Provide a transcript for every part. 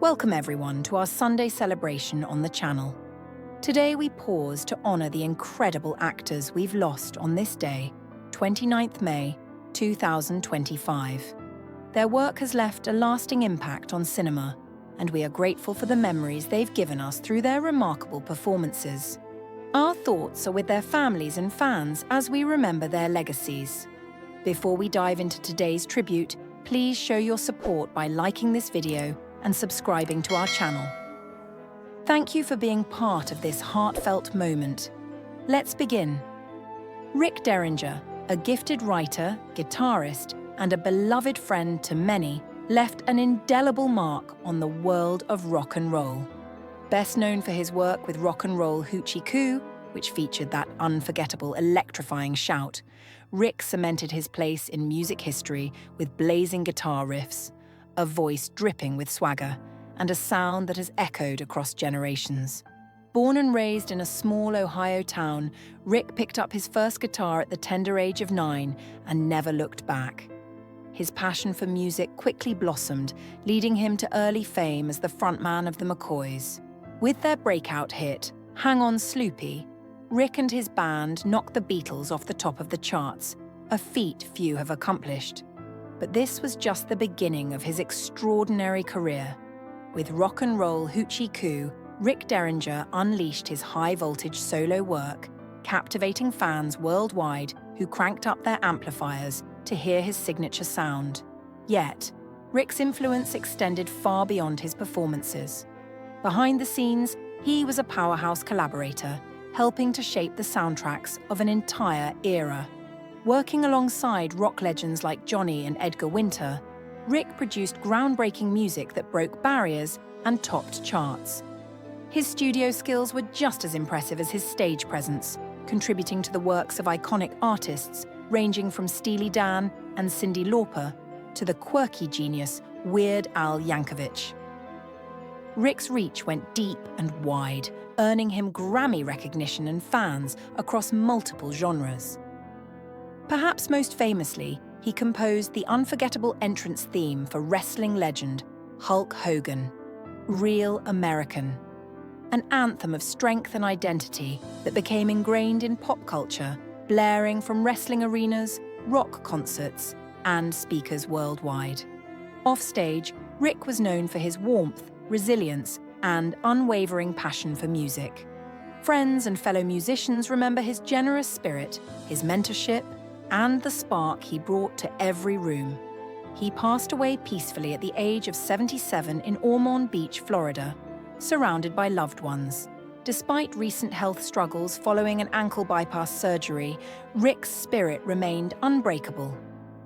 Welcome everyone to our Sunday celebration on the channel. Today we pause to honour the incredible actors we've lost on this day, 29th May 2025. Their work has left a lasting impact on cinema, and we are grateful for the memories they've given us through their remarkable performances. Our thoughts are with their families and fans as we remember their legacies. Before we dive into today's tribute, please show your support by liking this video and subscribing to our channel. Thank you for being part of this heartfelt moment. Let's begin. Erich Derringer, a gifted writer, guitarist, and a beloved friend to many, left an indelible mark on the world of rock and roll. Best known for his work with rock and roll Hoochie Koo, which featured that unforgettable, electrifying shout, Erich cemented his place in music history with blazing guitar riffs, a voice dripping with swagger, and a sound that has echoed across generations. Born and raised in a small Ohio town, Erich picked up his first guitar at the tender age of 9 and never looked back. His passion for music quickly blossomed, leading him to early fame as the frontman of the McCoys. With their breakout hit, Hang On Sloopy, Erich and his band knocked the Beatles off the top of the charts, a feat few have accomplished. But this was just the beginning of his extraordinary career. With rock and roll Hoochie Koo, Erich Derringer unleashed his high-voltage solo work, captivating fans worldwide who cranked up their amplifiers to hear his signature sound. Yet, Erich's influence extended far beyond his performances. Behind the scenes, he was a powerhouse collaborator, helping to shape the soundtracks of an entire era. Working alongside rock legends like Johnny and Edgar Winter, Erich produced groundbreaking music that broke barriers and topped charts. His studio skills were just as impressive as his stage presence, contributing to the works of iconic artists ranging from Steely Dan and Cyndi Lauper to the quirky genius Weird Al Yankovic. Erich's reach went deep and wide, earning him Grammy recognition and fans across multiple genres. Perhaps most famously, he composed the unforgettable entrance theme for wrestling legend Hulk Hogan, Real American, an anthem of strength and identity that became ingrained in pop culture, blaring from wrestling arenas, rock concerts, and speakers worldwide. Offstage, Erich was known for his warmth, resilience, and unwavering passion for music. Friends and fellow musicians remember his generous spirit, his mentorship, and the spark he brought to every room. He passed away peacefully at the age of 77 in Ormond Beach, Florida, surrounded by loved ones. Despite recent health struggles following an ankle bypass surgery, Erich's spirit remained unbreakable.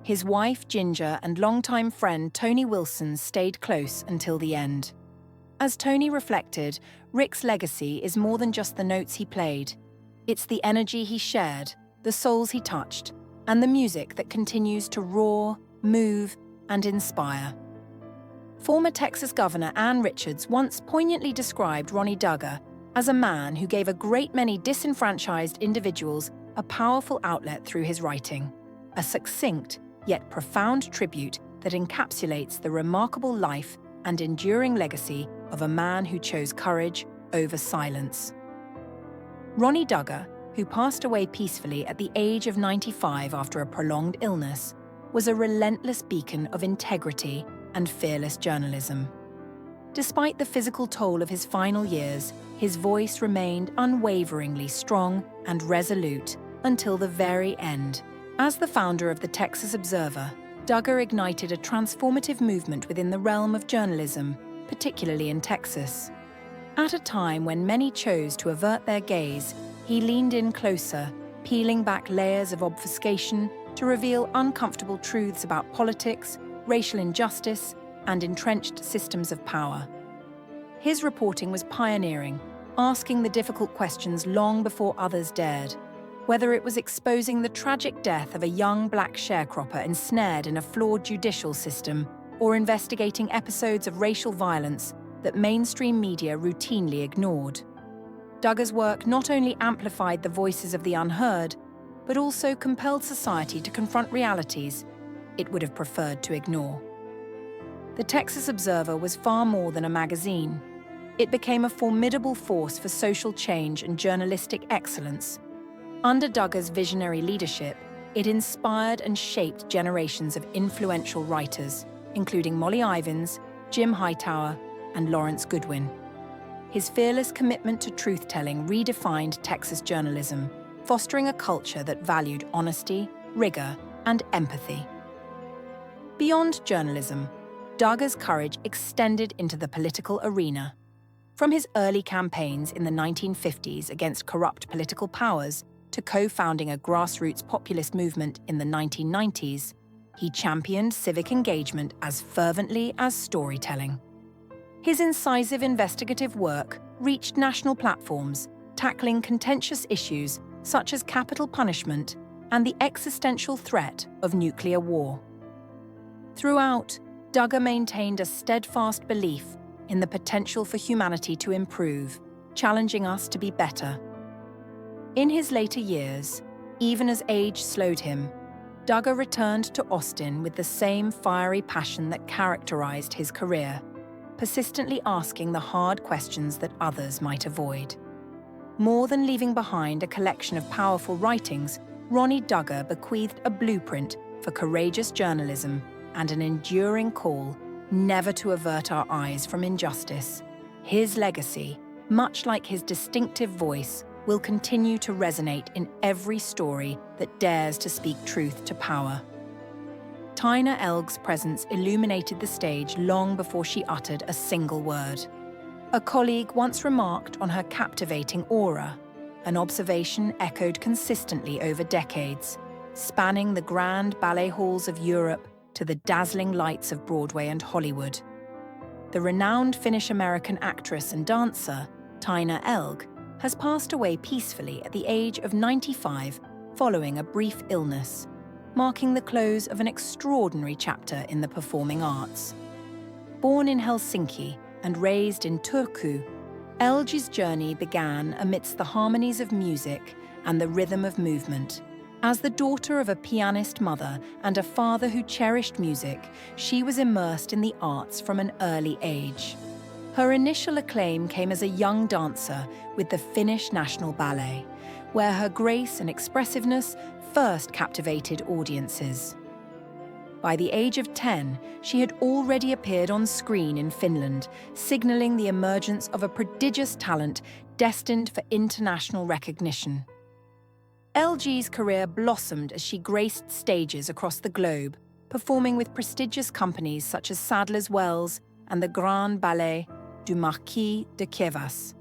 His wife, Ginger, and longtime friend Tony Wilson stayed close until the end. As Tony reflected, Erich's legacy is more than just the notes he played. It's the energy he shared, the souls he touched, and the music that continues to roar, move, and inspire. Former Texas Governor Ann Richards once poignantly described Ronnie Dugger as a man who gave a great many disenfranchised individuals a powerful outlet through his writing, a succinct yet profound tribute that encapsulates the remarkable life and enduring legacy of a man who chose courage over silence. Ronnie Dugger, who passed away peacefully at the age of 95 after a prolonged illness, was a relentless beacon of integrity and fearless journalism. Despite the physical toll of his final years, his voice remained unwaveringly strong and resolute until the very end. As the founder of the Texas Observer, Dugger ignited a transformative movement within the realm of journalism, particularly in Texas. At a time when many chose to avert their gaze, he leaned in closer, peeling back layers of obfuscation to reveal uncomfortable truths about politics, racial injustice, and entrenched systems of power. His reporting was pioneering, asking the difficult questions long before others dared, whether it was exposing the tragic death of a young black sharecropper ensnared in a flawed judicial system, or investigating episodes of racial violence that mainstream media routinely ignored. Dugger's work not only amplified the voices of the unheard, but also compelled society to confront realities it would have preferred to ignore. the Texas Observer was far more than a magazine. It became a formidable force for social change and journalistic excellence. Under Dugger's visionary leadership, it inspired and shaped generations of influential writers, including Molly Ivins, Jim Hightower, and Lawrence Goodwin. His fearless commitment to truth-telling redefined Texas journalism, fostering a culture that valued honesty, rigor, and empathy. Beyond journalism, Dugger's courage extended into the political arena. From his early campaigns in the 1950s against corrupt political powers to co-founding a grassroots populist movement in the 1990s, he championed civic engagement as fervently as storytelling. His incisive investigative work reached national platforms, tackling contentious issues such as capital punishment and the existential threat of nuclear war. Throughout, Dugger maintained a steadfast belief in the potential for humanity to improve, challenging us to be better. In his later years, even as age slowed him, Dugger returned to Austin with the same fiery passion that characterized his career, persistently asking the hard questions that others might avoid. More than leaving behind a collection of powerful writings, Ronnie Dugger bequeathed a blueprint for courageous journalism and an enduring call never to avert our eyes from injustice. His legacy, much like his distinctive voice, will continue to resonate in every story that dares to speak truth to power. Taina Elg's presence illuminated the stage long before she uttered a single word. A colleague once remarked on her captivating aura, an observation echoed consistently over decades, spanning the grand ballet halls of Europe to the dazzling lights of Broadway and Hollywood. The renowned Finnish-American actress and dancer, Taina Elg, has passed away peacefully at the age of 95 following a brief illness, marking the close of an extraordinary chapter in the performing arts. Born in Helsinki and raised in Turku, Elg's journey began amidst the harmonies of music and the rhythm of movement. As the daughter of a pianist mother and a father who cherished music, she was immersed in the arts from an early age. Her initial acclaim came as a young dancer with the Finnish National Ballet, where her grace and expressiveness first captivated audiences. By the age of 10, she had already appeared on screen in Finland, signaling the emergence of a prodigious talent destined for international recognition. Elg's career blossomed as she graced stages across the globe, performing with prestigious companies such as Sadler's Wells and the Grand Ballet du Marquis de Cuevas.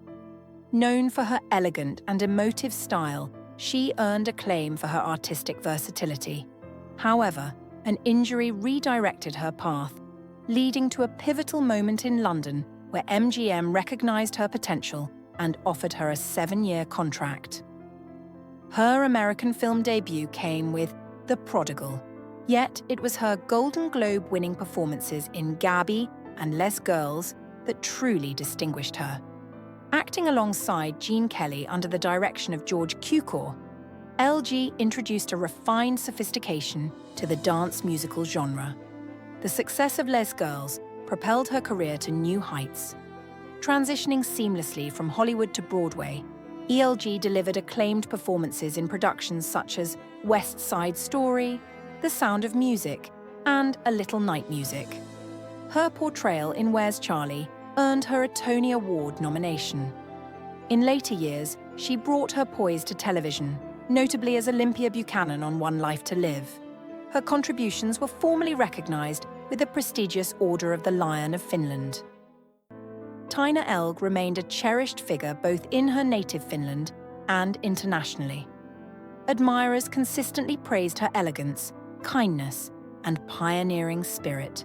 Known for her elegant and emotive style, she earned acclaim for her artistic versatility. However, an injury redirected her path, leading to a pivotal moment in London where MGM recognized her potential and offered her a 7-year contract. Her American film debut came with The Prodigal, yet it was her Golden Globe-winning performances in Gabby and Les Girls that truly distinguished her. Acting alongside Gene Kelly under the direction of George Cukor, Elg introduced a refined sophistication to the dance musical genre. The success of Les Girls propelled her career to new heights. Transitioning seamlessly from Hollywood to Broadway, ELG delivered acclaimed performances in productions such as West Side Story, The Sound of Music, and A Little Night Music. Her portrayal in Where's Charlie earned her a Tony Award nomination. In later years, she brought her poise to television, notably as Olympia Buchanan on One Life to Live. Her contributions were formally recognized with the prestigious Order of the Lion of Finland. Taina Elg remained a cherished figure both in her native Finland and internationally. Admirers consistently praised her elegance, kindness, and pioneering spirit.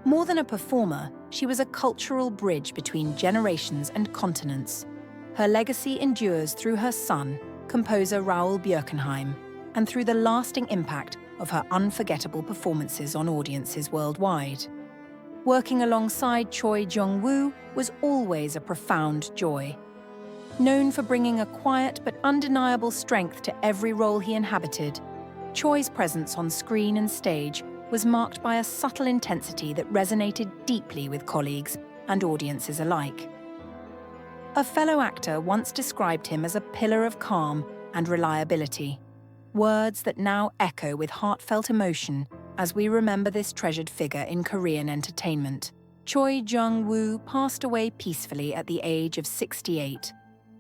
More than a performer, she was a cultural bridge between generations and continents. Her legacy endures through her son, composer Raoul Björkenheim, and through the lasting impact of her unforgettable performances on audiences worldwide. Working alongside Choi Jung-woo was always a profound joy. Known for bringing a quiet but undeniable strength to every role he inhabited, Choi's presence on screen and stage was marked by a subtle intensity that resonated deeply with colleagues and audiences alike. A fellow actor once described him as a pillar of calm and reliability, words that now echo with heartfelt emotion as we remember this treasured figure in Korean entertainment. Choi Jung-woo passed away peacefully at the age of 68,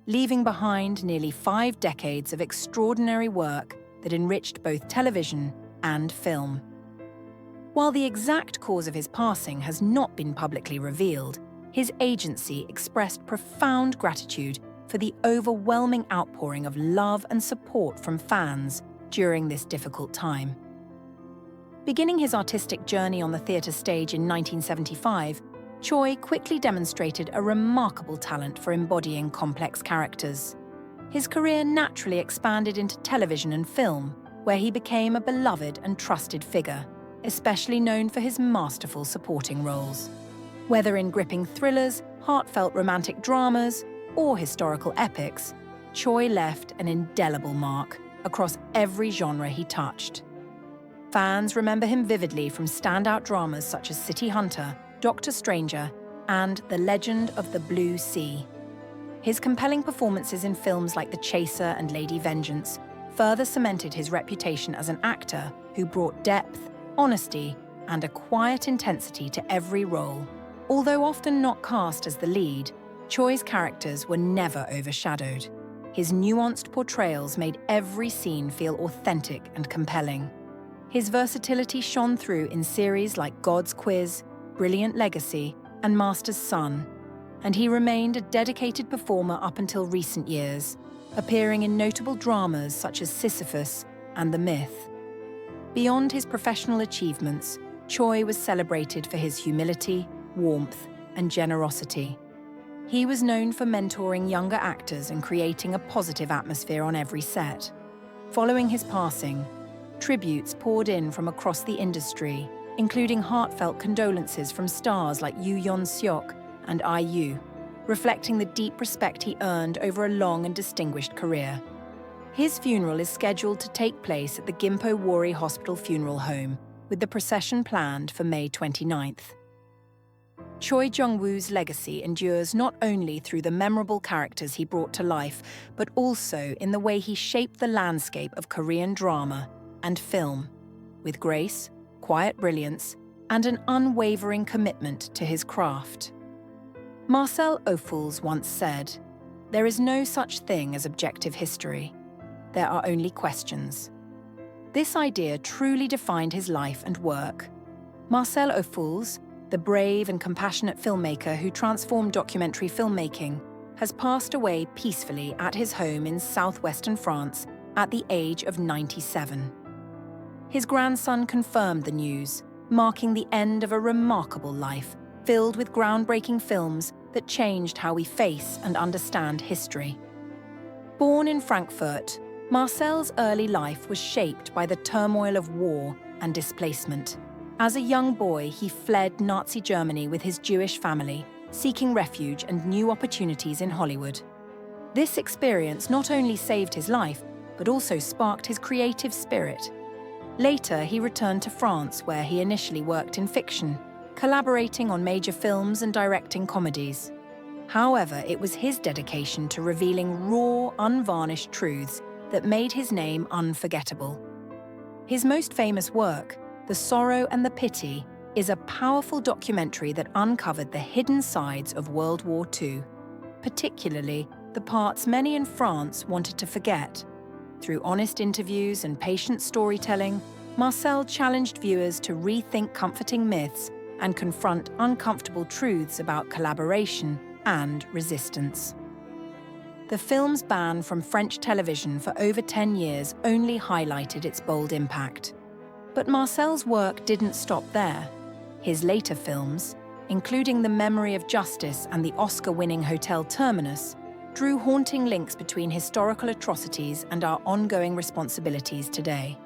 leaving behind nearly 5 decades of extraordinary work that enriched both television and film. While the exact cause of his passing has not been publicly revealed, his agency expressed profound gratitude for the overwhelming outpouring of love and support from fans during this difficult time. Beginning his artistic journey on the theatre stage in 1975, Choi quickly demonstrated a remarkable talent for embodying complex characters. His career naturally expanded into television and film, where he became a beloved and trusted figure, especially known for his masterful supporting roles. Whether in gripping thrillers, heartfelt romantic dramas, or historical epics, Choi left an indelible mark across every genre he touched. Fans remember him vividly from standout dramas such as City Hunter, Dr. Stranger, and The Legend of the Blue Sea. His compelling performances in films like The Chaser and Lady Vengeance further cemented his reputation as an actor who brought depth, honesty, and a quiet intensity to every role. Although often not cast as the lead, Choi's characters were never overshadowed. His nuanced portrayals made every scene feel authentic and compelling. His versatility shone through in series like God's Quiz, Brilliant Legacy, and Master's Son, and he remained a dedicated performer up until recent years, appearing in notable dramas such as Sisyphus and The Myth. Beyond his professional achievements, Choi was celebrated for his humility, warmth, and generosity. He was known for mentoring younger actors and creating a positive atmosphere on every set. Following his passing, tributes poured in from across the industry, including heartfelt condolences from stars like Yoo Yeon-seok and IU, reflecting the deep respect he earned over a long and distinguished career. His funeral is scheduled to take place at the Gimpo Wari Hospital Funeral Home, with the procession planned for May 29th. Choi Jung-woo's legacy endures not only through the memorable characters he brought to life, but also in the way he shaped the landscape of Korean drama and film, with grace, quiet brilliance, and an unwavering commitment to his craft. Marcel Ophuls once said, "There is no such thing as objective history. There are only questions." This idea truly defined his life and work. Marcel Ophuls, the brave and compassionate filmmaker who transformed documentary filmmaking, has passed away peacefully at his home in southwestern France at the age of 97. His grandson confirmed the news, marking the end of a remarkable life filled with groundbreaking films that changed how we face and understand history. Born in Frankfurt, Marcel's early life was shaped by the turmoil of war and displacement. As a young boy, he fled Nazi Germany with his Jewish family, seeking refuge and new opportunities in Hollywood. This experience not only saved his life, but also sparked his creative spirit. Later, he returned to France, where he initially worked in fiction, collaborating on major films and directing comedies. However, it was his dedication to revealing raw, unvarnished truths that made his name unforgettable. His most famous work, The Sorrow and the Pity, is a powerful documentary that uncovered the hidden sides of World War II, particularly the parts many in France wanted to forget. Through honest interviews and patient storytelling, Marcel challenged viewers to rethink comforting myths and confront uncomfortable truths about collaboration and resistance. The film's ban from French television for over 10 years only highlighted its bold impact. But Marcel's work didn't stop there. His later films, including The Memory of Justice and the Oscar-winning Hotel Terminus, drew haunting links between historical atrocities and our ongoing responsibilities today.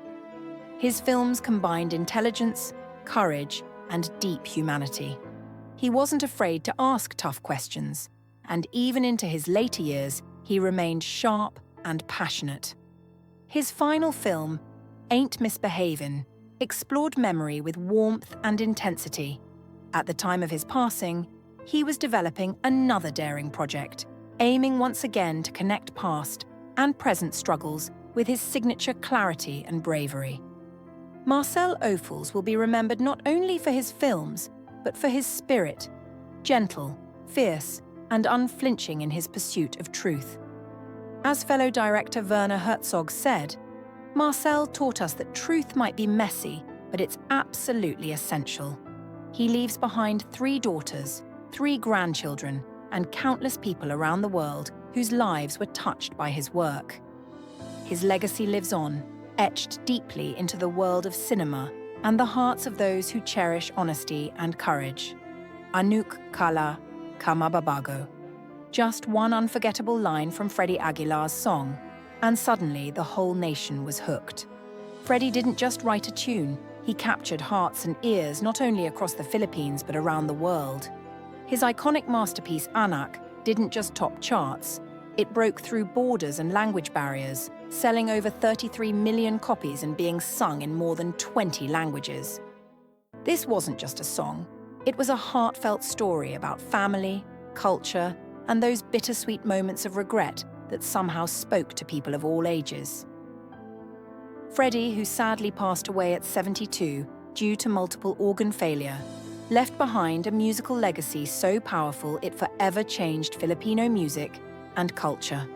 His films combined intelligence, courage, and deep humanity. He wasn't afraid to ask tough questions, and even into his later years, he remained sharp and passionate. His final film, Ain't Misbehavin', explored memory with warmth and intensity. At the time of his passing, he was developing another daring project, aiming once again to connect past and present struggles with his signature clarity and bravery. Marcel Ophuls will be remembered not only for his films, but for his spirit, gentle, fierce, and unflinching in his pursuit of truth. As fellow director Werner Herzog said, Marcel taught us that truth might be messy, but it's absolutely essential. He leaves behind 3 daughters, 3 grandchildren, and countless people around the world whose lives were touched by his work. His legacy lives on, etched deeply into the world of cinema and the hearts of those who cherish honesty and courage. Anuk Kala Kamababago. Just one unforgettable line from Freddie Aguilar's song, and suddenly the whole nation was hooked. Freddie didn't just write a tune, he captured hearts and ears not only across the Philippines but around the world. His iconic masterpiece Anak didn't just top charts, it broke through borders and language barriers, selling over 33 million copies and being sung in more than 20 languages. This wasn't just a song, it was a heartfelt story about family, culture, and those bittersweet moments of regret that somehow spoke to people of all ages. Freddie, who sadly passed away at 72 due to multiple organ failure, left behind a musical legacy so powerful it forever changed Filipino music and culture.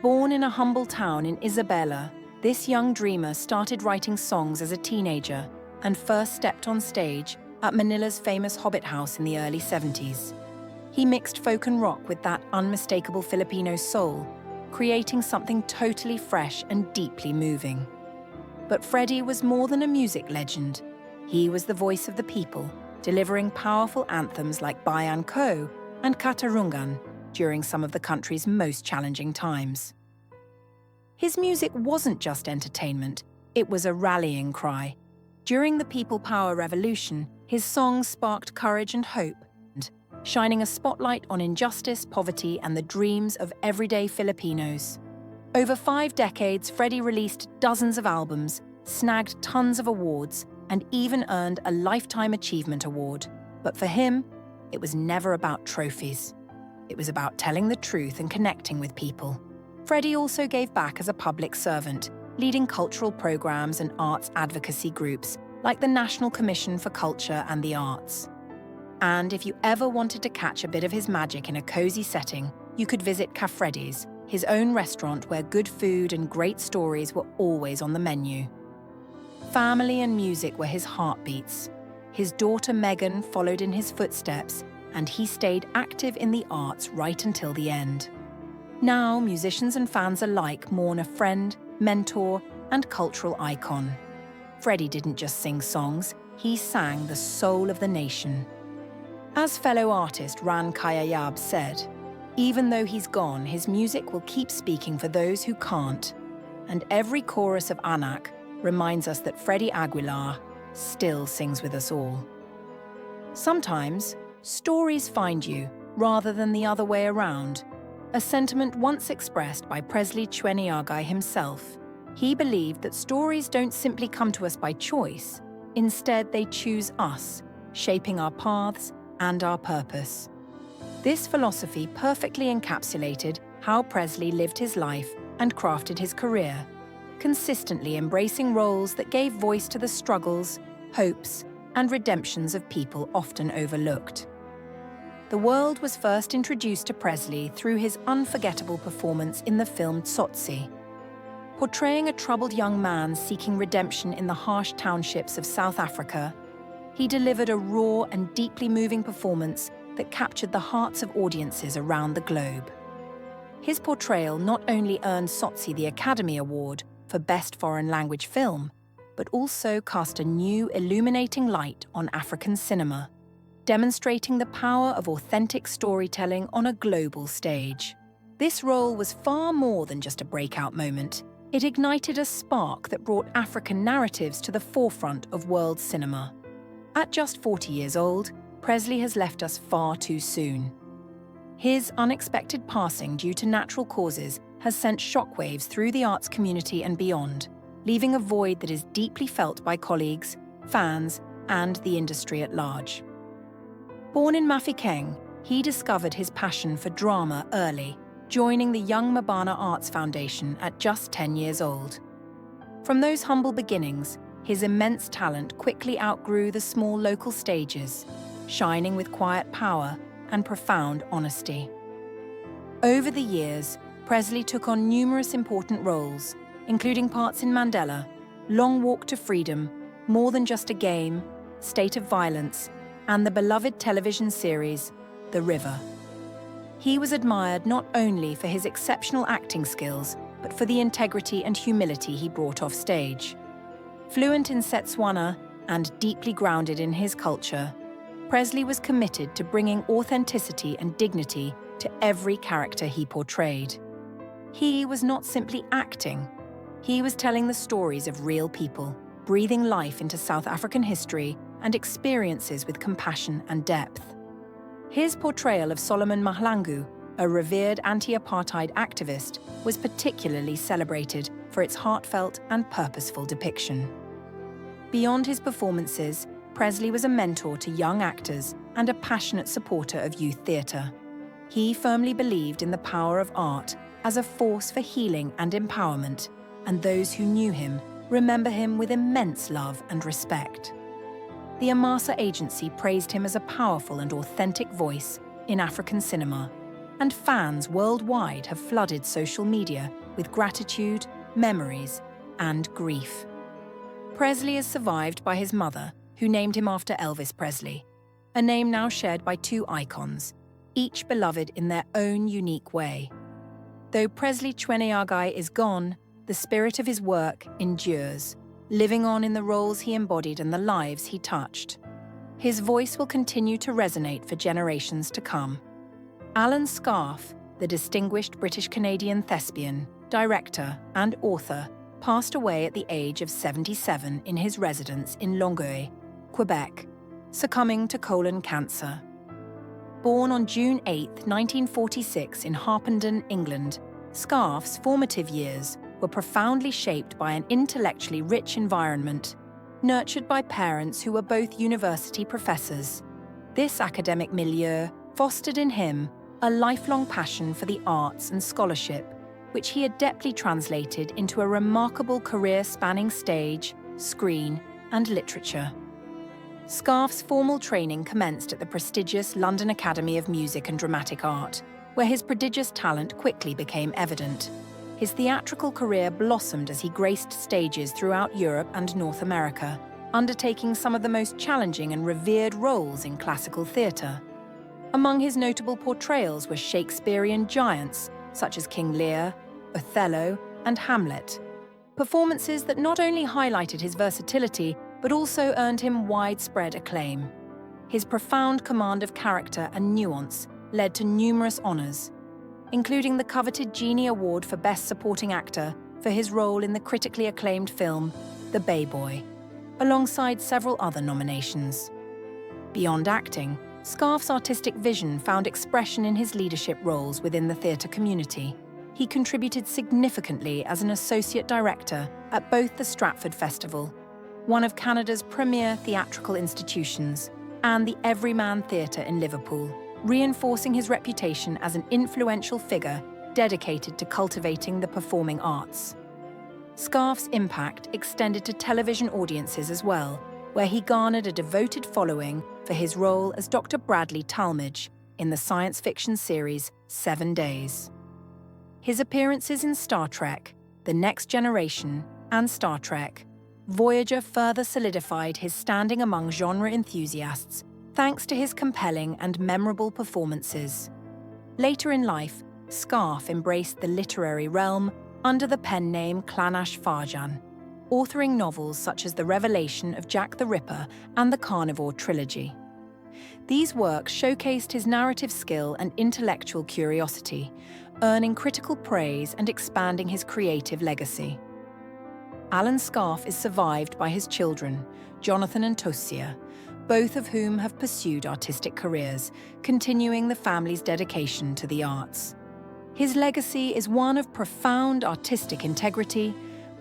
Born in a humble town in Isabela, this young dreamer started writing songs as a teenager and first stepped on stage at Manila's famous Hobbit House in the early 70s. He mixed folk and rock with that unmistakable Filipino soul, creating something totally fresh and deeply moving. But Freddie was more than a music legend. He was the voice of the people, delivering powerful anthems like Bayan Ko and Katarungan during some of the country's most challenging times. His music wasn't just entertainment, it was a rallying cry. During the People Power Revolution, his songs sparked courage and hope, shining a spotlight on injustice, poverty, and the dreams of everyday Filipinos. Over 5 decades, Freddie released dozens of albums, snagged tons of awards, and even earned a Lifetime Achievement Award. But for him, it was never about trophies. It was about telling the truth and connecting with people. Freddie also gave back as a public servant, leading cultural programs and arts advocacy groups like the National Commission for Culture and the Arts. And if you ever wanted to catch a bit of his magic in a cozy setting, you could visit Ca Freddy's, his own restaurant where good food and great stories were always on the menu. Family and music were his heartbeats. His daughter Megan followed in his footsteps, and he stayed active in the arts right until the end. Now, musicians and fans alike mourn a friend, mentor, and cultural icon. Freddie didn't just sing songs, he sang the soul of the nation. As fellow artist Ran Kayayab said, "Even though he's gone, his music will keep speaking for those who can't." And every chorus of Anak reminds us that Freddie Aguilar still sings with us all. Sometimes, stories find you, rather than the other way around. A sentiment once expressed by Presley Chweneyagae himself. He believed that stories don't simply come to us by choice. Instead, they choose us, shaping our paths and our purpose. This philosophy perfectly encapsulated how Presley lived his life and crafted his career, consistently embracing roles that gave voice to the struggles, hopes, and redemptions of people often overlooked. The world was first introduced to Presley through his unforgettable performance in the film Tsotsi. Portraying a troubled young man seeking redemption in the harsh townships of South Africa, he delivered a raw and deeply moving performance that captured the hearts of audiences around the globe. His portrayal not only earned Tsotsi the Academy Award for Best Foreign Language Film, but also cast a new illuminating light on African cinema, demonstrating the power of authentic storytelling on a global stage. This role was far more than just a breakout moment. It ignited a spark that brought African narratives to the forefront of world cinema. At just 40 years old, Presley has left us far too soon. His unexpected passing due to natural causes has sent shockwaves through the arts community and beyond. leaving a void that is deeply felt by colleagues, fans, and the industry at large. Born in Mafeking, he discovered his passion for drama early, joining the Young Mabana Arts Foundation at just 10 years old. From those humble beginnings, his immense talent quickly outgrew the small local stages, shining with quiet power and profound honesty. Over the years, Presley took on numerous important roles, including parts in Mandela, Long Walk to Freedom, More Than Just a Game, State of Violence, and the beloved television series, The River. He was admired not only for his exceptional acting skills, but for the integrity and humility he brought off stage. Fluent in Setswana and deeply grounded in his culture, Presley was committed to bringing authenticity and dignity to every character he portrayed. He was not simply acting. He was telling the stories of real people, breathing life into South African history and experiences with compassion and depth. His portrayal of Solomon Mahlangu, a revered anti-apartheid activist, was particularly celebrated for its heartfelt and purposeful depiction. Beyond his performances, Presley was a mentor to young actors and a passionate supporter of youth theatre. He firmly believed in the power of art as a force for healing and empowerment, and those who knew him remember him with immense love and respect. The Amasa Agency praised him as a powerful and authentic voice in African cinema, and fans worldwide have flooded social media with gratitude, memories, and grief. Presley is survived by his mother, who named him after Elvis Presley, a name now shared by two icons, each beloved in their own unique way. Though Presley Chweneyagae is gone, the spirit of his work endures, living on in the roles he embodied and the lives he touched. His voice will continue to resonate for generations to come. Alan Scarfe, the distinguished British-Canadian thespian, director, and author, passed away at the age of 77 in his residence in Longueuil, Quebec, succumbing to colon cancer. Born on June 8, 1946 in Harpenden, England, Scarfe's formative years were profoundly shaped by an intellectually rich environment, nurtured by parents who were both university professors. This academic milieu fostered in him a lifelong passion for the arts and scholarship, which he adeptly translated into a remarkable career spanning stage, screen, and literature. Scarfe's formal training commenced at the prestigious London Academy of Music and Dramatic Art, where his prodigious talent quickly became evident. His theatrical career blossomed as he graced stages throughout Europe and North America, undertaking some of the most challenging and revered roles in classical theatre. Among his notable portrayals were Shakespearean giants such as King Lear, Othello, and Hamlet, performances that not only highlighted his versatility but also earned him widespread acclaim. His profound command of character and nuance led to numerous honours, including the coveted Genie Award for Best Supporting Actor for his role in the critically acclaimed film The Bay Boy, alongside several other nominations. Beyond acting, Scarfe's artistic vision found expression in his leadership roles within the theatre community. He contributed significantly as an associate director at both the Stratford Festival, one of Canada's premier theatrical institutions, and the Everyman Theatre in Liverpool, reinforcing his reputation as an influential figure dedicated to cultivating the performing arts. Scarfe's impact extended to television audiences as well, where he garnered a devoted following for his role as Dr. Bradley Talmadge in the science fiction series 7 Days. His appearances in Star Trek, The Next Generation, and Star Trek Voyager further solidified his standing among genre enthusiasts thanks to his compelling and memorable performances. Later in life, Scarfe embraced the literary realm under the pen name Clanash Farjan, authoring novels such as The Revelation of Jack the Ripper and the Carnivore Trilogy. These works showcased his narrative skill and intellectual curiosity, earning critical praise and expanding his creative legacy. Alan Scarfe is survived by his children, Jonathan and Tosia, both of whom have pursued artistic careers, continuing the family's dedication to the arts. His legacy is one of profound artistic integrity,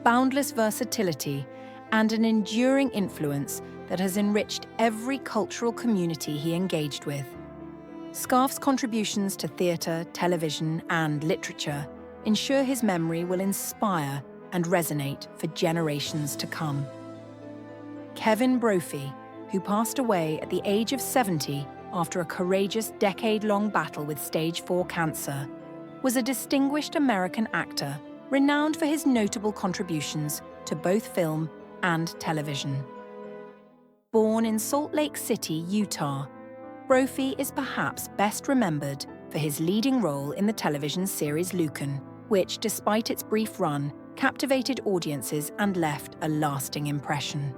boundless versatility, and an enduring influence that has enriched every cultural community he engaged with. Scarfe's contributions to theatre, television, and literature ensure his memory will inspire and resonate for generations to come. Kevin Brophy, who passed away at the age of 70 after a courageous decade-long battle with stage 4 cancer, was a distinguished American actor renowned for his notable contributions to both film and television. Born in Salt Lake City, Utah, Brophy is perhaps best remembered for his leading role in the television series Lucan, which, despite its brief run, captivated audiences and left a lasting impression.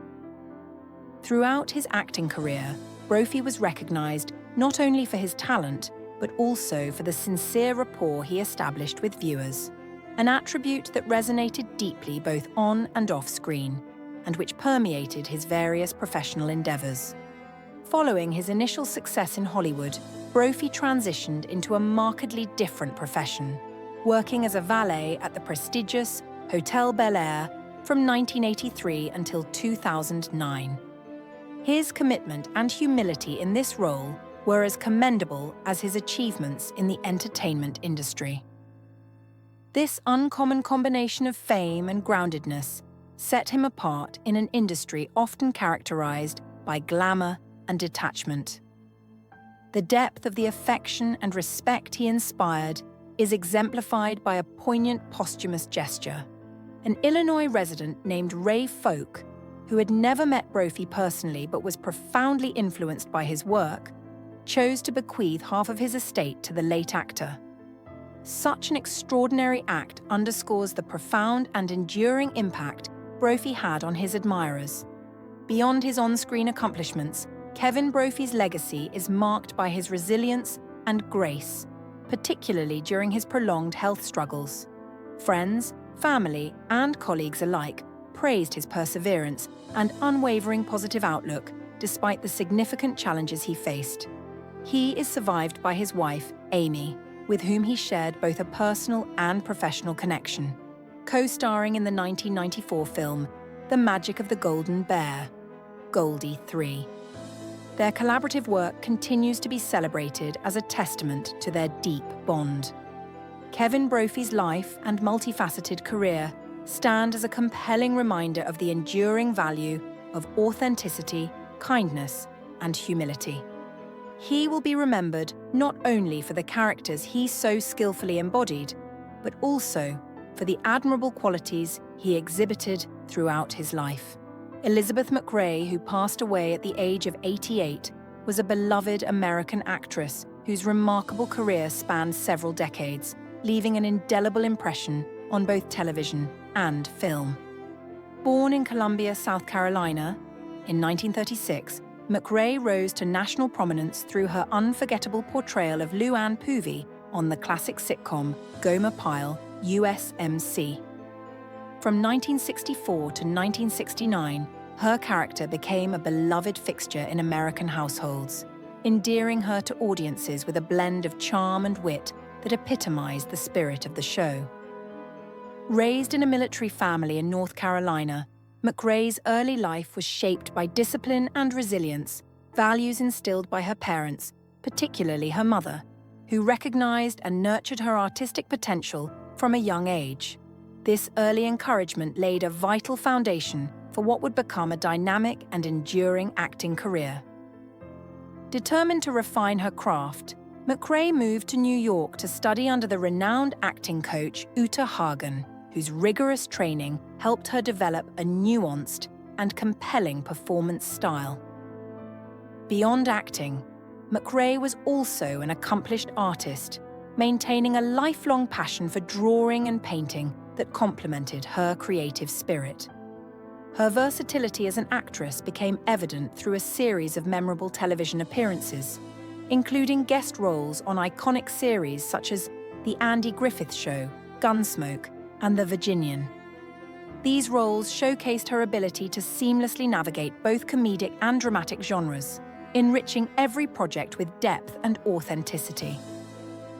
Throughout his acting career, Brophy was recognized not only for his talent, but also for the sincere rapport he established with viewers, an attribute that resonated deeply both on and off screen, and which permeated his various professional endeavors. Following his initial success in Hollywood, Brophy transitioned into a markedly different profession, working as a valet at the prestigious Hotel Bel Air from 1983 until 2009. His commitment and humility in this role were as commendable as his achievements in the entertainment industry. This uncommon combination of fame and groundedness set him apart in an industry often characterized by glamour and detachment. The depth of the affection and respect he inspired is exemplified by a poignant posthumous gesture. An Illinois resident named Ray Folk, who had never met Brophy personally but was profoundly influenced by his work, chose to bequeath half of his estate to the late actor. Such an extraordinary act underscores the profound and enduring impact Brophy had on his admirers. Beyond his on-screen accomplishments, Kevin Brophy's legacy is marked by his resilience and grace, particularly during his prolonged health struggles. Friends, family, and colleagues alike praised his perseverance and unwavering positive outlook despite the significant challenges he faced. He is survived by his wife, Amy, with whom he shared both a personal and professional connection, co-starring in the 1994 film The Magic of the Golden Bear, Goldie 3. Their collaborative work continues to be celebrated as a testament to their deep bond. Kevin Brophy's life and multifaceted career stand as a compelling reminder of the enduring value of authenticity, kindness, and humility. He will be remembered not only for the characters he so skillfully embodied, but also for the admirable qualities he exhibited throughout his life. Elizabeth MacRae, who passed away at the age of 88, was a beloved American actress whose remarkable career spanned several decades, leaving an indelible impression on both television and film. Born in Columbia, South Carolina, in 1936, MacRae rose to national prominence through her unforgettable portrayal of Lou Anne Poovey on the classic sitcom Gomer Pyle, USMC. From 1964 to 1969, her character became a beloved fixture in American households, endearing her to audiences with a blend of charm and wit that epitomized the spirit of the show. Raised in a military family in North Carolina, MacRae's early life was shaped by discipline and resilience, values instilled by her parents, particularly her mother, who recognized and nurtured her artistic potential from a young age. This early encouragement laid a vital foundation for what would become a dynamic and enduring acting career. Determined to refine her craft, MacRae moved to New York to study under the renowned acting coach Uta Hagen, whose rigorous training helped her develop a nuanced and compelling performance style. Beyond acting, MacRae was also an accomplished artist, maintaining a lifelong passion for drawing and painting that complemented her creative spirit. Her versatility as an actress became evident through a series of memorable television appearances, including guest roles on iconic series such as The Andy Griffith Show, Gunsmoke, and The Virginian. These roles showcased her ability to seamlessly navigate both comedic and dramatic genres, enriching every project with depth and authenticity.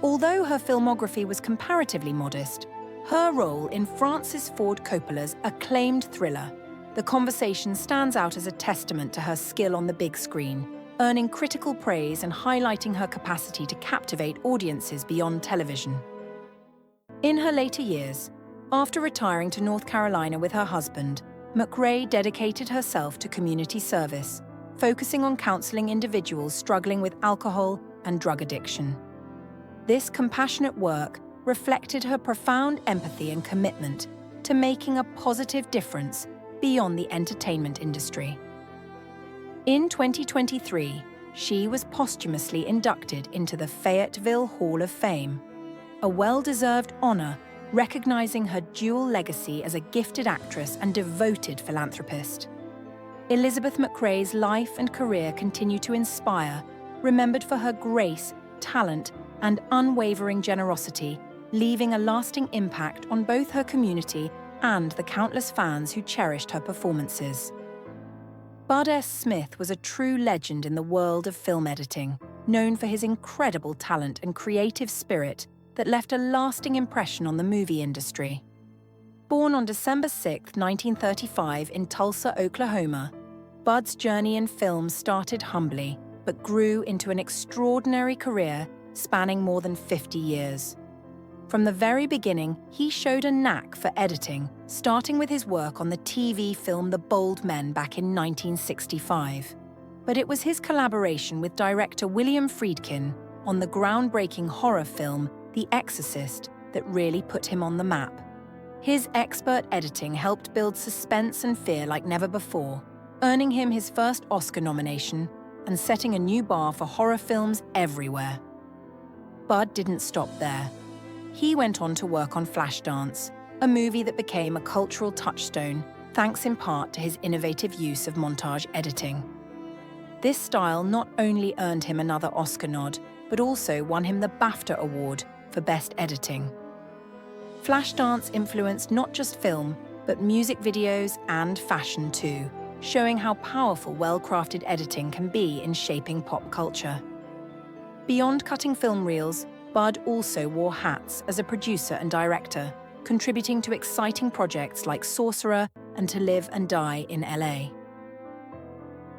Although her filmography was comparatively modest, Her role in Francis Ford Coppola's acclaimed thriller, The Conversation, stands out as a testament to her skill on the big screen, earning critical praise and highlighting her capacity to captivate audiences beyond television. In her later years, after retiring to North Carolina with her husband, MacRae dedicated herself to community service, focusing on counseling individuals struggling with alcohol and drug addiction. This compassionate work reflected her profound empathy and commitment to making a positive difference beyond the entertainment industry. In 2023, she was posthumously inducted into the Fayetteville Hall of Fame, a well-deserved honor recognizing her dual legacy as a gifted actress and devoted philanthropist. Elizabeth MacRae's life and career continue to inspire, remembered for her grace, talent, and unwavering generosity, leaving a lasting impact on both her community and the countless fans who cherished her performances. Bud S. Smith was a true legend in the world of film editing, known for his incredible talent and creative spirit that left a lasting impression on the movie industry. Born on December 6, 1935 in Tulsa, Oklahoma, Bud's journey in film started humbly, but grew into an extraordinary career spanning more than 50 years. From the very beginning, he showed a knack for editing, starting with his work on the TV film The Bold Men back in 1965. But it was his collaboration with director William Friedkin on the groundbreaking horror film The Exorcist that really put him on the map. His expert editing helped build suspense and fear like never before, earning him his first Oscar nomination and setting a new bar for horror films everywhere. Bud didn't stop there. He went on to work on Flashdance, a movie that became a cultural touchstone, thanks in part to his innovative use of montage editing. This style not only earned him another Oscar nod, but also won him the BAFTA Award for Best Editing. Flashdance influenced not just film, but music videos and fashion too, showing how powerful well-crafted editing can be in shaping pop culture. Beyond cutting film reels, Bud also wore hats as a producer and director, contributing to exciting projects like Sorcerer and To Live and Die in LA.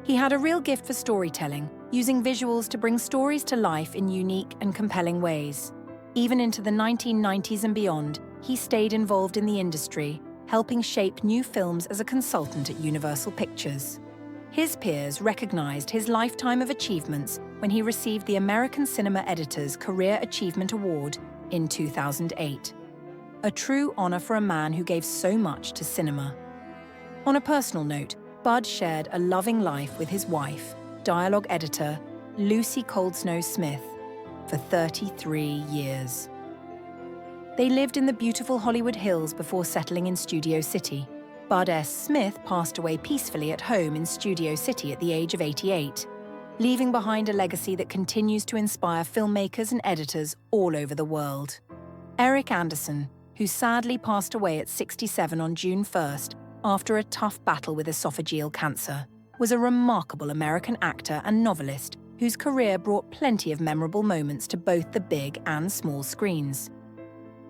He had a real gift for storytelling, using visuals to bring stories to life in unique and compelling ways. Even into the 1990s and beyond, he stayed involved in the industry, helping shape new films as a consultant at Universal Pictures. His peers recognized his lifetime of achievements when he received the American Cinema Editors Career Achievement Award in 2008. A true honor for a man who gave so much to cinema. On a personal note, Bud shared a loving life with his wife, dialogue editor Lucy Coldsnow Smith, for 33 years. They lived in the beautiful Hollywood Hills before settling in Studio City. Bud S. Smith passed away peacefully at home in Studio City at the age of 88, leaving behind a legacy that continues to inspire filmmakers and editors all over the world. Erich Anderson, who sadly passed away at 67 on June 1st after a tough battle with esophageal cancer, was a remarkable American actor and novelist whose career brought plenty of memorable moments to both the big and small screens.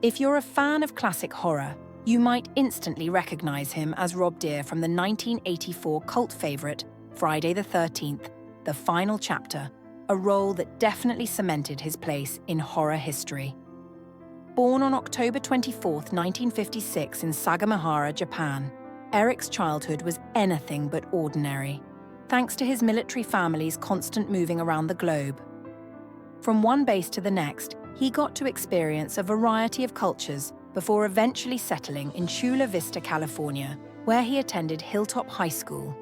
If you're a fan of classic horror, you might instantly recognize him as Rob Deere from the 1984 cult favorite, Friday the 13th, The Final Chapter, a role that definitely cemented his place in horror history. Born on October 24, 1956 in Sagamihara, Japan, Erich's childhood was anything but ordinary, thanks to his military family's constant moving around the globe. From one base to the next, he got to experience a variety of cultures before eventually settling in Chula Vista, California, where he attended Hilltop High School.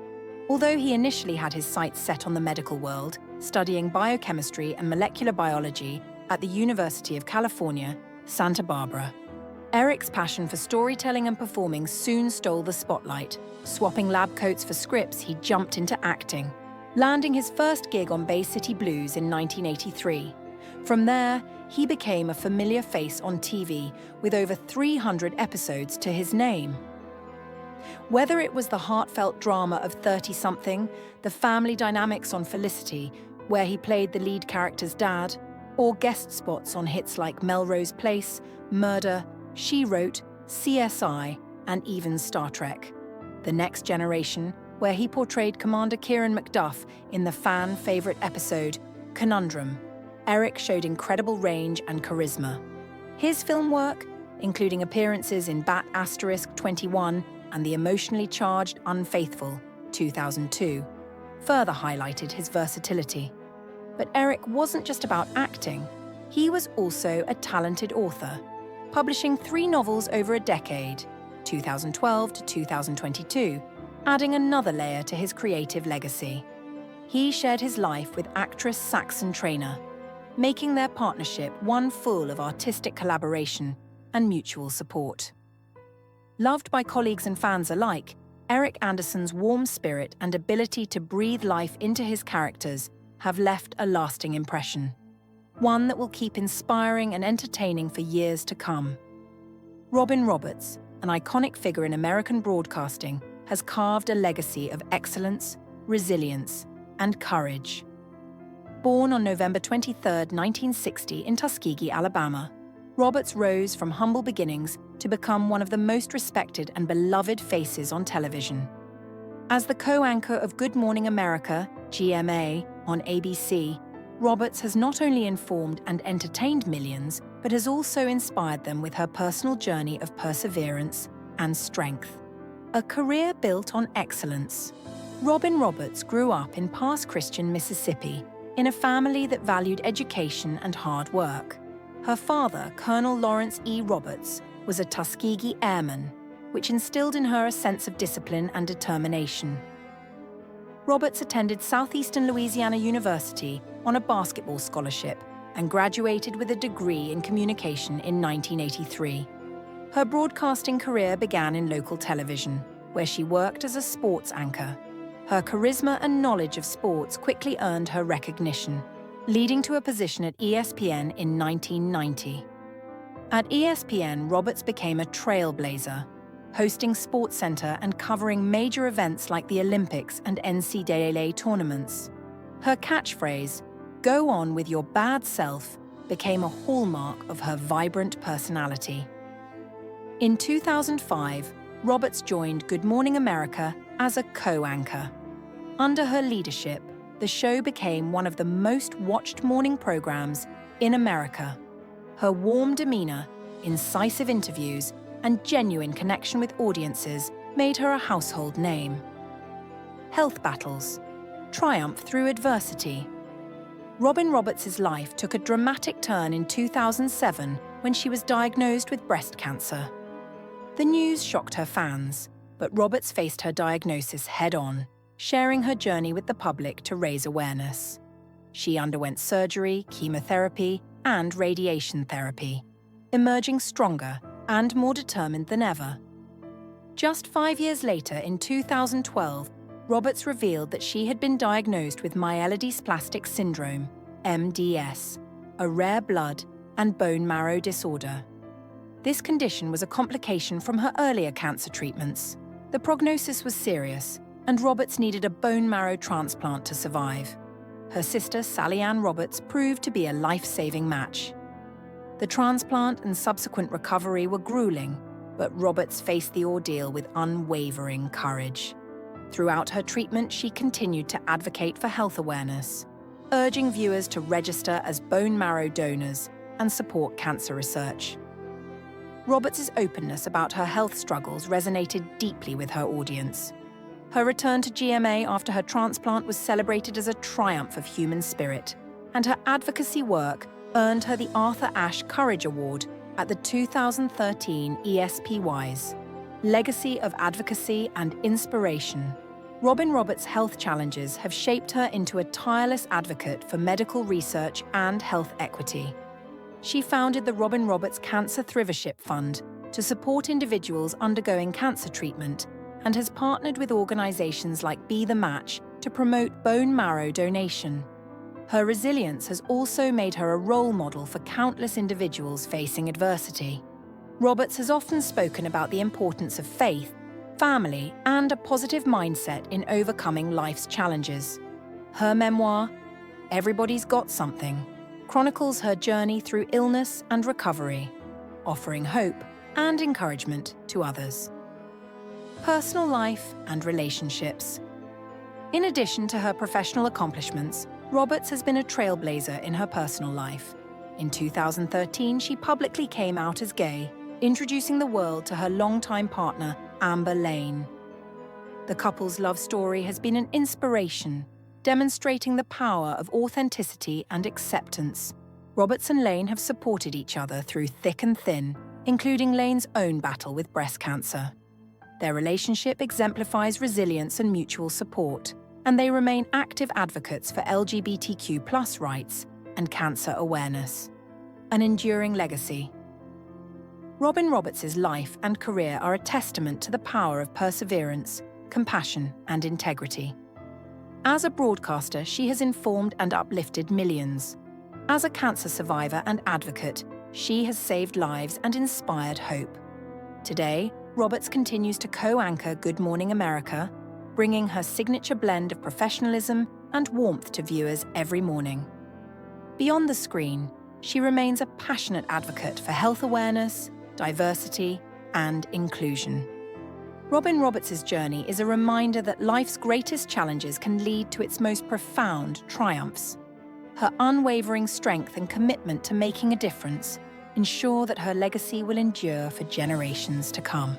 Although he initially had his sights set on the medical world, studying biochemistry and molecular biology at the University of California, Santa Barbara, Erich's passion for storytelling and performing soon stole the spotlight. Swapping lab coats for scripts, he jumped into acting, landing his first gig on Bay City Blues in 1983. From there, he became a familiar face on TV with over 300 episodes to his name. Whether it was the heartfelt drama of 30-something, the family dynamics on Felicity, where he played the lead character's dad, or guest spots on hits like Melrose Place, Murder, She wrote CSI and even Star Trek. The Next Generation, where he portrayed Commander Kieran McDuff in the fan-favorite episode Conundrum, Erich showed incredible range and charisma. His film work, including appearances in Bat * 21 and the emotionally charged Unfaithful, 2002, further highlighted his versatility. But Erich wasn't just about acting. He was also a talented author, publishing 3 novels over a decade, 2012 to 2022, adding another layer to his creative legacy. He shared his life with actress Saxon Traynor, making their partnership one full of artistic collaboration and mutual support. Loved by colleagues and fans alike, Erich Anderson's warm spirit and ability to breathe life into his characters have left a lasting impression, one that will keep inspiring and entertaining for years to come. Robin Roberts, an iconic figure in American broadcasting, has carved a legacy of excellence, resilience, and courage. Born on November 23, 1960 in Tuskegee, Alabama, Roberts rose from humble beginnings to become one of the most respected and beloved faces on television. As the co-anchor of Good Morning America, GMA, on ABC, Roberts has not only informed and entertained millions, but has also inspired them with her personal journey of perseverance and strength. A career built on excellence. Robin Roberts grew up in Pass Christian, Mississippi, in a family that valued education and hard work. Her father, Colonel Lawrence E. Roberts, was a Tuskegee Airman, which instilled in her a sense of discipline and determination. Roberts attended Southeastern Louisiana University on a basketball scholarship and graduated with a degree in communication in 1983. Her broadcasting career began in local television, where she worked as a sports anchor. Her charisma and knowledge of sports quickly earned her recognition, leading to a position at ESPN in 1990. At ESPN, Roberts became a trailblazer, hosting SportsCenter and covering major events like the Olympics and NCAA tournaments. Her catchphrase, "Go on with your bad self," became a hallmark of her vibrant personality. In 2005, Roberts joined Good Morning America as a co-anchor. Under her leadership, the show became one of the most watched morning programs in America. Her warm demeanor, incisive interviews, and genuine connection with audiences made her a household name. Health battles, triumph through adversity. Robin Roberts' life took a dramatic turn in 2007 when she was diagnosed with breast cancer. The news shocked her fans, but Roberts faced her diagnosis head-on, sharing her journey with the public to raise awareness. She underwent surgery, chemotherapy, and radiation therapy, emerging stronger and more determined than ever. Just 5 years later, in 2012, Roberts revealed that she had been diagnosed with myelodysplastic syndrome, MDS, a rare blood and bone marrow disorder. This condition was a complication from her earlier cancer treatments. The prognosis was serious, and Roberts needed a bone marrow transplant to survive. Her sister, Sally Ann Roberts, proved to be a life-saving match. The transplant and subsequent recovery were grueling, but Roberts faced the ordeal with unwavering courage. Throughout her treatment, she continued to advocate for health awareness, urging viewers to register as bone marrow donors and support cancer research. Roberts' openness about her health struggles resonated deeply with her audience. Her return to GMA after her transplant was celebrated as a triumph of human spirit, and her advocacy work earned her the Arthur Ashe Courage Award at the 2013 ESPYs. Legacy of advocacy and inspiration. Robin Roberts' health challenges have shaped her into a tireless advocate for medical research and health equity. She founded the Robin Roberts Cancer Thrivership Fund to support individuals undergoing cancer treatment and has partnered with organizations like Be the Match to promote bone marrow donation. Her resilience has also made her a role model for countless individuals facing adversity. Roberts has often spoken about the importance of faith, family, and a positive mindset in overcoming life's challenges. Her memoir, Everybody's Got Something, chronicles her journey through illness and recovery, offering hope and encouragement to others. Personal life and relationships. In addition to her professional accomplishments, Roberts has been a trailblazer in her personal life. In 2013, she publicly came out as gay, introducing the world to her longtime partner, Amber Lane. The couple's love story has been an inspiration, demonstrating the power of authenticity and acceptance. Roberts and Lane have supported each other through thick and thin, including Lane's own battle with breast cancer. Their relationship exemplifies resilience and mutual support, and they remain active advocates for LGBTQ+ rights and cancer awareness. An enduring legacy. Robin Roberts' life and career are a testament to the power of perseverance, compassion, and integrity. As a broadcaster, she has informed and uplifted millions. As a cancer survivor and advocate, she has saved lives and inspired hope. Today, Roberts continues to co-anchor Good Morning America, bringing her signature blend of professionalism and warmth to viewers every morning. Beyond the screen, she remains a passionate advocate for health awareness, diversity, and inclusion. Robin Roberts' journey is a reminder that life's greatest challenges can lead to its most profound triumphs. Her unwavering strength and commitment to making a difference ensure that her legacy will endure for generations to come.